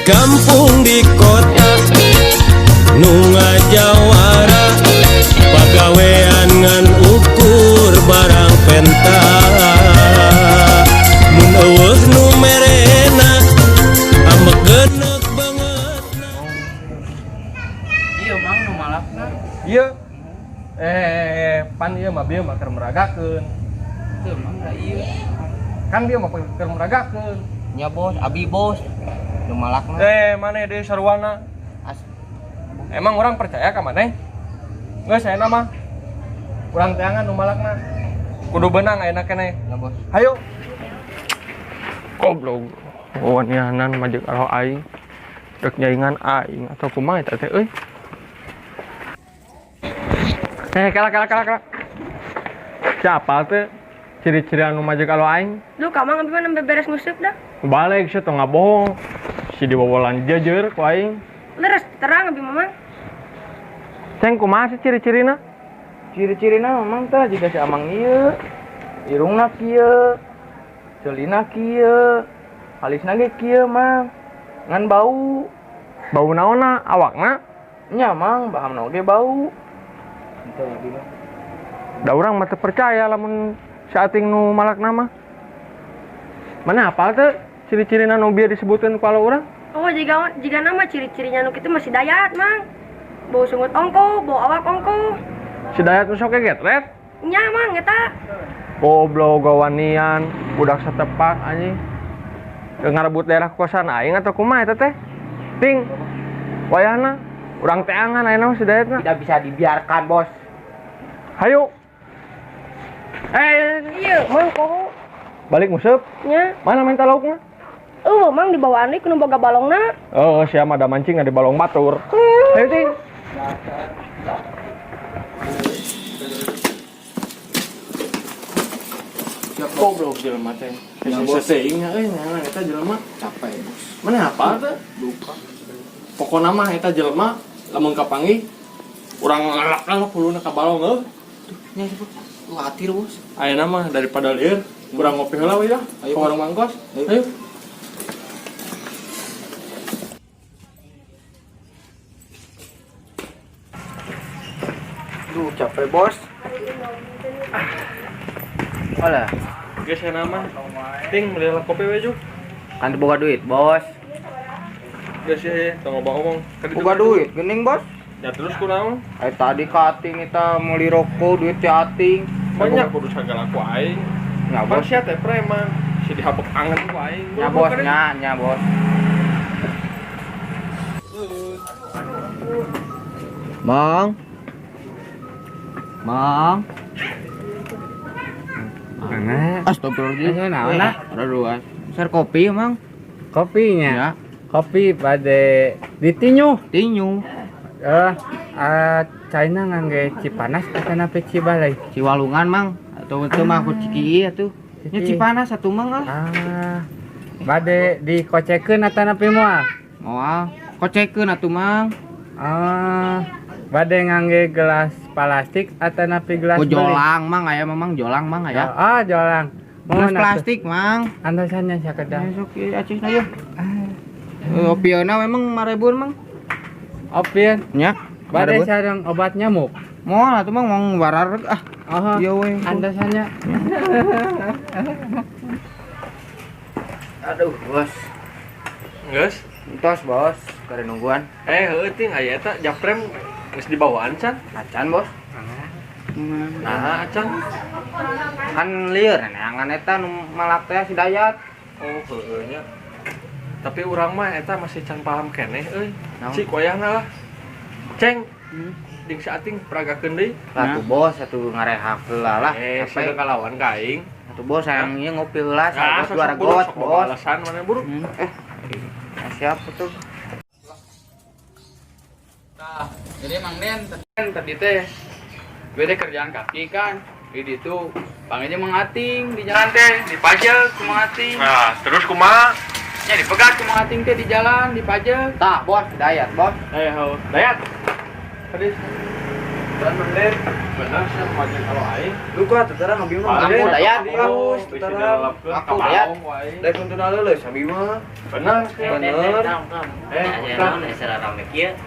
kampung di kota nu ngajawara pagawean ngan ukur barang penta mun eueuh nu merena amegeuneuh bangetna. Iya mang nu malakna. Iya. Pan ieu mah bieu mah keur meragakeun. Teu mang da ieu. Kan dia mah keur meragakeun. Nya bos, abi bos. Nu malakna. Maneh deui saruana. As. Emang orang percaya ka maneh? Geus ayeuna mah. Urang teangan nu malakna. Kudu beunang ayeuna keneh. Ya bos. Hayo. Goblok. Wanianan mah jeung aro aing. Rek nyaingan aing atau kumaha eta teh euy. Kala. Siapa teh ciri-ciri anu mah jeung aro aing? Lu kamang abi mah beres nguseup dah. Balik sih teu ngabohong. Si dibobolan jejer ku aing. Leres terang abi mamang. Ceng kumaha sih ciri-cirina? Ciri-cirina memang tah jika si amang ieu. Irungna kieu. Ceulina kieu. Alisna ge kieu mang. Ngan bau. Bau naonna awakna? Nya mang bahamna oge bau. Itu abi mah. Da urang mah teu percaya lamun si ating nu malakna mah. Mana apal teh ciri-cirina nu bieu disebutkeun ku urang? Oh jika nama ciri-cirinya nu kitu masih dayat mang. Bau sungut ongko, bau awak ongko. Si Dayat nu sok getret? Nya mang eta. Goblok gawanian, budak satepak anjing. Ngarebut daerah kosan aing atau kumaha eta teh? Ting. Wayahna urang teangan ayeuna si Dayatna. Tidak bisa dibiarkan, bos. Hayo. Iya, mang kok. Balik museup. Nya. Mana minta laukna? Mang dibawaan deui kudu boga balongna. Oh, sia mah da mancing di balong batur. Ayo ting. Ya goblok jelema teh. Seseingnya nyaman eta jelema Capek, bos. mana apa teh? Lupa. Pokona mah eta jelema lamun kapanggih urang ngalak-ngalak kuluna ka balong heuh. Nya bos. Lu atir, bos. Ayeuna mah daripada lieur urang ngopi heula we dah. Ayo, Ka warung mangkos. Ayo. Ayo. Duh, capek, bos. Olah, Geus ayeuna mah ting beli kopi we juk. kan boga duit, bos. Geus ye tong ngomong. Boga duit, gening, bos. Ya terus kunaon? Tadi kating kita meuli rokok, duit teh ating. Banyak kudu sagala ku aing. Nya, Bang bos. sia teh preman. Si dihapuk angen ku aing. Nya, bos, nya, bos. Mang. Mang. Mana? Astagfirullahaladzim. Naon? Ada dua. Ser kopi, Mang. Kopinya. Ya. Kopi pada ditinyu. Tinyu. China ngangge Cipanas atau nape Cibalay? Ciwalungan, Mang. Atau itu mah aku Ciki atuh. Nya Cipanas satu, Mang. Bade dikocekeun atau nape moal? Moal. Kocekeun atuh, Mang. Bade ngangge gelas plastik atau nape gelas beli? Jolang, Mang. Aya Mang, jolang, Mang aya. Jolang. Gelas plastik, Mang. Andasannya sakedah. Sok ieu acisna ieu. Opieuna memang 5.000, Mang. Opian. Nya. Bade sareng obat nyamuk. Moal atuh, Mang, mau warareg ah. Iya we. Andasannya. Aduh, bos. Geus. Entos, bos. Kare nungguan. Heuh ting aya eta japrem geus dibawaan can. Acan, bos. Nah, can. Kan lieur neangan eta nu malak teh si Dayat. Oh, heueuh nya. Tapi urang mah eta masih can paham keneh euy. Naon? Cik wayahna lah. Ceng. Ding sating peragakeun deui. Atuh bos, atuh ngarehak heula lah. Sudah kalawan ka aing. Atuh bos, sayang ieu ngopi heula, Ah, bos juara buruk, got, sok bos. alasan mana buruk. Siap tuh. Nah, jadi Mang Den tadi teh beda kerjaan kaki kan. Di ditu panggilnya mengating di jalan teh, dipajak ku mengating. Nah, terus kumaha? Ya dipegat ku mengating teh di jalan, dipajak. Tak, bos, Dayat, bos. Dayat. Tadi. Dan Mang Den. Bener sih majek kalau aing. Lu kuat tetara ngabing mah. Aku dayat. Terus tetara. Aku dayat. Dek kuntuna leuleus abi mah. Bener sih. Bener.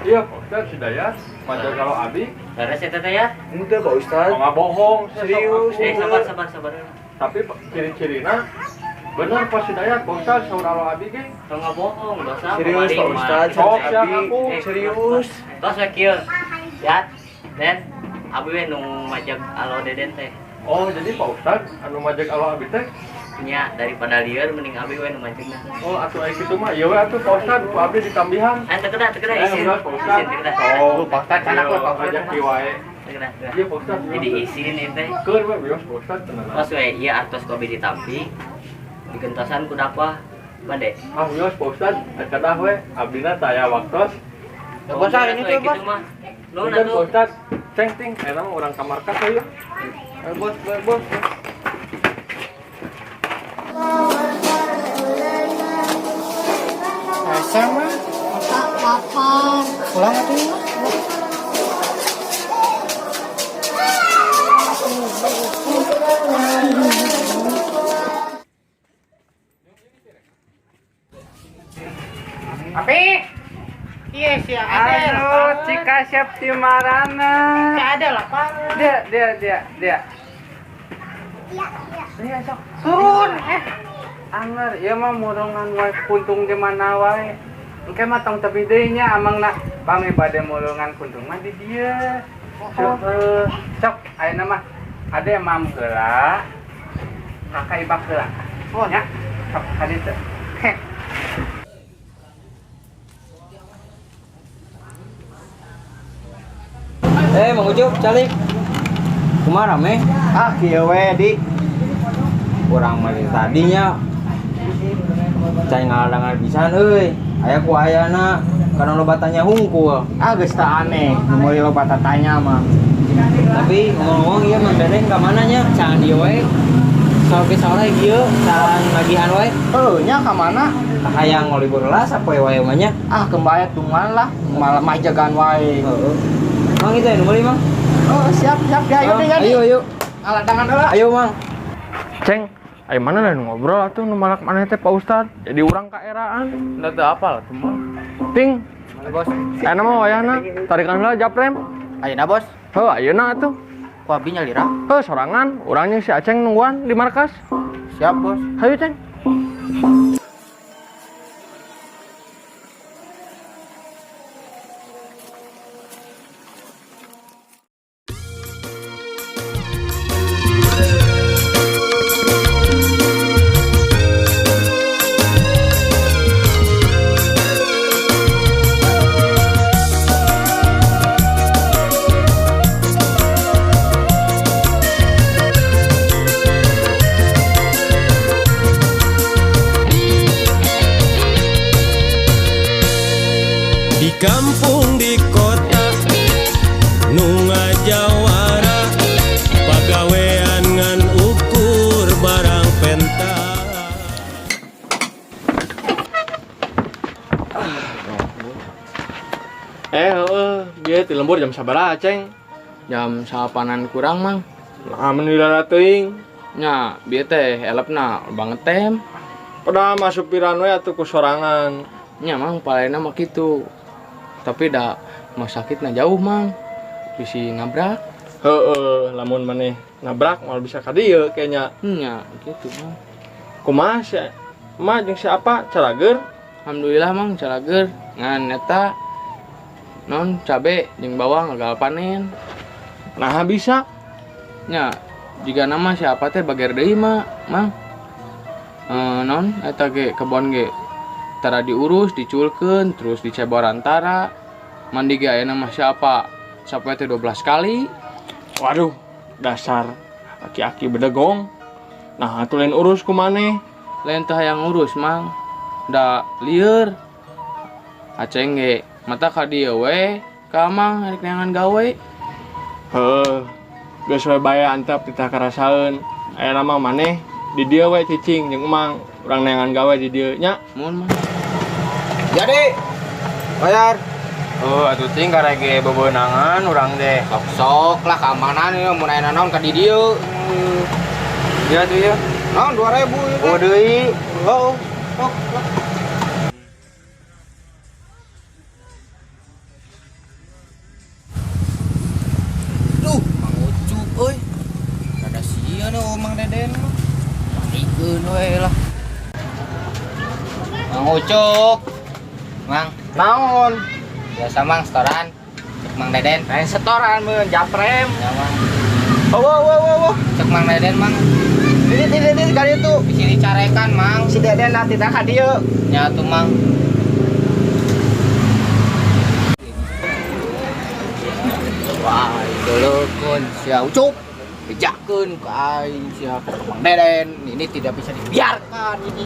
Iya, Ustaz si Dayat. Majek kalau abi. Ente Pak Ustad. Nggak bohong. Serius. Sabar. Tapi ciri-cirina bener pas si Dayat, Pak Ustaz, saur alo abi ge. Nggak bohong, dosa. Serius Pak Ustad. Oh, Abi. siap aku. Serius. Tos we kieu. Ya, Den. Abi we nu majak alo Deden teh. Oh, jadi Pak Ustaz anu majek alo abi teh. Nya daripada lieur mending abi we nu majekna. Oh, atuh aya kitu mah. Ieu we atuh Pak Ustaz, ku abdi ditambihan. Teu kedah isin. Udah, Pak Ustaz. Isin, teu kedah. Oh, Pak Ustaz can aku Pak Ustaz. Majek ki wae. Teu kedah. Iya, Pak Ustaz. Jadi isin ieu teh. Keur we bios Pak Ustaz tenan. Pas we ieu artos ku abi ditampi. Digentasan ku dakwah. Bade. Ah, bios Pak Ustaz, kadah we abdina taya waktos. Bos ini tuh bos. Lu Udah, Pak tuh. Ustaz. Ceng ting, emang orang kamar kas ayo. Bos. Sama. Lapar. Pulang atuh. Api. Iya sih ada. Aduh, cika siap di marana. Ada lapar. Dia. Iya, sok. Turun. Anger, ieu mah mulungan wae kuntung di mana wae. Engke mah tong tepi deui nya amangna pami bade mulungan kuntung mah di dieu. Sok, ayeuna mah ade mam heula. Kakak ibak heula. Oh, nya. Sok hadi teh. Mang Ucup, calik. Kumaha rame? Ah, kieu we, Di. Urang mah tadinya cai ngalangan pisan euy. Aya ku ayana kana loba tanya hungkul. Ah geus teu aneh. Mulai loba tanya mah. Tapi ngomong-ngomong ieu Mang Deden ka mana nya? Can dieu we. Sok sore ieu can bagian we. Nya ka mana? Hayang ngolibur lah sapoe wae mah nya. Ah kembali tungan lah. Malah majagan wae. Heeh. Mang itu nu meuli Mang? Oh, siap ya. Ayo. Aladangan heula. Ayo Mang. Ceng, ayo mana lah ngobrol atuh nu malak maneh teh Pak Ustaz. Jadi urang kaeraan. Da teu apal tuh Mang. Ting, Bos. aya mah wayahna tarikan heula japrem. Ayeuna bos. Heuh, ayeuna atuh. Ku abi nyalira. Heuh, sorangan, urangnya si Aceng nungguan di markas. Siap bos. Hayu, Ceng. Di kampung di kota nu ngajawara pagawean ngan ukur barang penta. Bieu ti lembur jam sabaraha, Ceng? Jam salapanan kurang Mang. Nah, menilai teuing. Nya, bieu teh elepna banget tem. Pada masuk piran we atuh ku sorangan. Nya Mang palena mah kitu. Tapi da mah sakitna jauh Mang. Bisi nabrak. Heueuh, lamun maneh nabrak moal bisa ka dieu kayaknya. Nya, gitu Mang. Kumaha sih? Emak jeung siapa? Carager? Alhamdulillah Mang carager. Ngan eta non cabe jeung bawang gagal panen. Nah, bisa. Nya, jika nama siapa teh bager deui mah, Mang. Non eta ge kebon ge tara diurus, diculkeun, terus dicebor antara. Mandi ge ayeuna mah siapa? Sapoe teh 12 kali. Waduh, dasar aki-aki bedegong. Nah, atuh lain urus ku maneh. Lain teh hayang ngurus, Mang. Da lieur. Aceng ge mata ka dieu we, ka Mang rek neangan gawe. Heuh, geus we bae antep titah karasaeun. Ayeuna mah maneh di dieu we cicing jeung emang urang neangan gawe di dieu nya. Mun Mang. Jadi bayar. Oh, atuh ting karege bebeunangan urang teh. Sok lah keamanan ya mun aya naon ka di dieu. Iya tuh ya. Naon 2000 ya. Oh deui. Oh. Duh, Mang Ucup euy. Kada sia nih Mang Deden mah. Panikeun we lah. Mang Ucup. Mang, Naon? biasa Mang setoran. Cek Mang Deden. Lain setoran mun japrem. Ya Mang. Oh. Cek Mang Deden Mang. Ini kali itu. Bisa dicarekan Mang. Si Deden lah tidak ka dieu. Nya tuh Mang. Wah, deuleukun sia Ucup. Bejakeun ka aing sia Mang Deden. Ini tidak bisa dibiarkan ini.